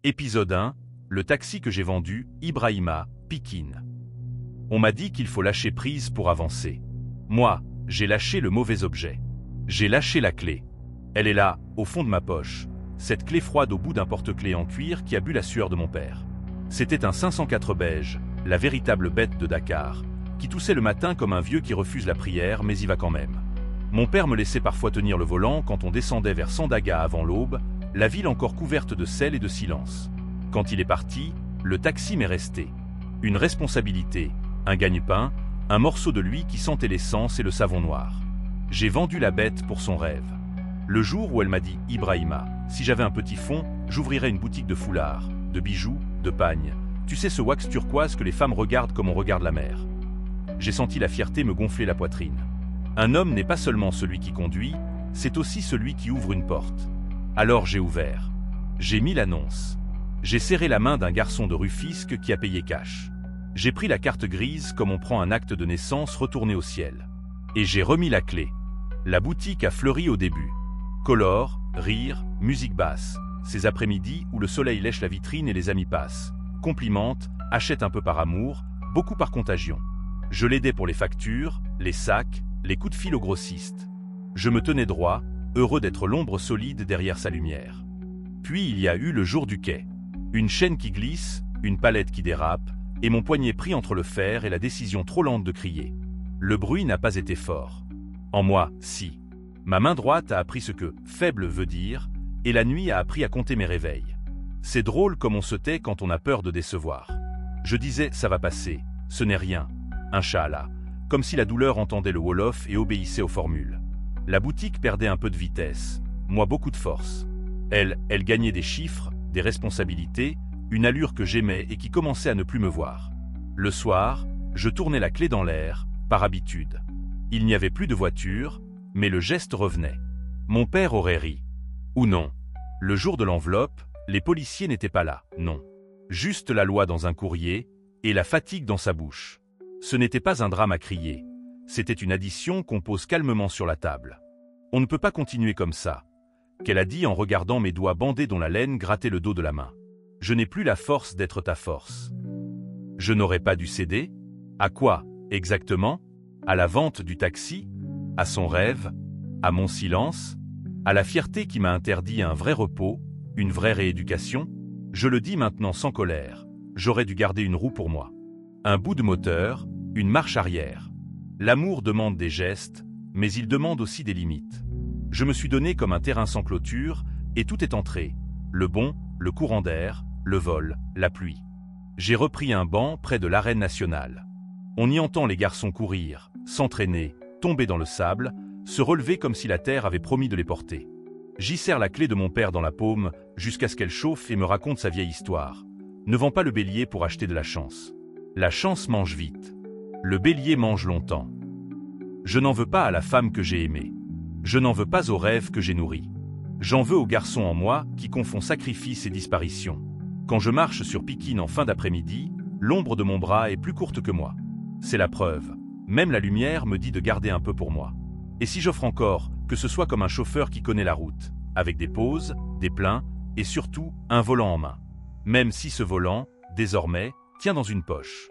Épisode 1, le taxi que j'ai vendu, Ibrahima, Pikine. On m'a dit qu'il faut lâcher prise pour avancer. Moi, j'ai lâché le mauvais objet. J'ai lâché la clé. Elle est là, au fond de ma poche. Cette clé froide au bout d'un porte-clés en cuir qui a bu la sueur de mon père. C'était un 504 beige, la véritable bête de Dakar, qui toussait le matin comme un vieux qui refuse la prière mais y va quand même. Mon père me laissait parfois tenir le volant quand on descendait vers Sandaga avant l'aube, la ville encore couverte de sel et de silence. Quand il est parti, le taxi m'est resté. Une responsabilité, un gagne-pain, un morceau de lui qui sentait l'essence et le savon noir. J'ai vendu la bête pour son rêve. Le jour où elle m'a dit « Ibrahima, si j'avais un petit fonds, j'ouvrirais une boutique de foulards, de bijoux, de pagnes. Tu sais ce wax turquoise que les femmes regardent comme on regarde la mer. » J'ai senti la fierté me gonfler la poitrine. Un homme n'est pas seulement celui qui conduit, c'est aussi celui qui ouvre une porte. Alors j'ai ouvert. J'ai mis l'annonce. J'ai serré la main d'un garçon de Rufisque qui a payé cash. J'ai pris la carte grise comme on prend un acte de naissance retourné au ciel. Et j'ai remis la clé. La boutique a fleuri au début. Color, rire, musique basse. Ces après-midi où le soleil lèche la vitrine et les amis passent. Complimente, achète un peu par amour, beaucoup par contagion. Je l'aidais pour les factures, les sacs, les coups de fil au grossiste. Je me tenais droit, heureux d'être l'ombre solide derrière sa lumière. Puis il y a eu le jour du quai. Une chaîne qui glisse, une palette qui dérape, et mon poignet pris entre le fer et la décision trop lente de crier. Le bruit n'a pas été fort. En moi, si. Ma main droite a appris ce que « faible » veut dire, et la nuit a appris à compter mes réveils. C'est drôle comme on se tait quand on a peur de décevoir. Je disais « ça va passer, ce n'est rien, Inch'Allah », comme si la douleur entendait le Wolof et obéissait aux formules. La boutique perdait un peu de vitesse, moi beaucoup de force. Elle gagnait des chiffres, des responsabilités, une allure que j'aimais et qui commençait à ne plus me voir. Le soir, je tournais la clé dans l'air, par habitude. Il n'y avait plus de voiture, mais le geste revenait. Mon père aurait ri. Ou non. Le jour de l'enveloppe, les policiers n'étaient pas là, non. Juste la loi dans un courrier, et la fatigue dans sa bouche. Ce n'était pas un drame à crier. C'était une addition qu'on pose calmement sur la table. On ne peut pas continuer comme ça, qu'elle a dit en regardant mes doigts bandés dont la laine grattait le dos de la main. Je n'ai plus la force d'être ta force. Je n'aurais pas dû céder? À quoi, exactement? À la vente du taxi? À son rêve? À mon silence? À la fierté qui m'a interdit un vrai repos, une vraie rééducation? Je le dis maintenant sans colère, j'aurais dû garder une roue pour moi. Un bout de moteur, une marche arrière. L'amour demande des gestes, mais il demande aussi des limites. Je me suis donné comme un terrain sans clôture, et tout est entré. Le bon, le courant d'air, le vol, la pluie. J'ai repris un banc près de l'arène nationale. On y entend les garçons courir, s'entraîner, tomber dans le sable, se relever comme si la terre avait promis de les porter. J'y serre la clé de mon père dans la paume, jusqu'à ce qu'elle chauffe et me raconte sa vieille histoire. Ne vends pas le bélier pour acheter de la chance. La chance mange vite. Le bélier mange longtemps. Je n'en veux pas à la femme que j'ai aimée. Je n'en veux pas aux rêves que j'ai nourris. J'en veux au garçon en moi qui confond sacrifice et disparition. Quand je marche sur Pikine en fin d'après-midi, l'ombre de mon bras est plus courte que moi. C'est la preuve. Même la lumière me dit de garder un peu pour moi. Et si j'offre encore, que ce soit comme un chauffeur qui connaît la route, avec des pauses, des pleins, et surtout un volant en main. Même si ce volant, désormais, tient dans une poche.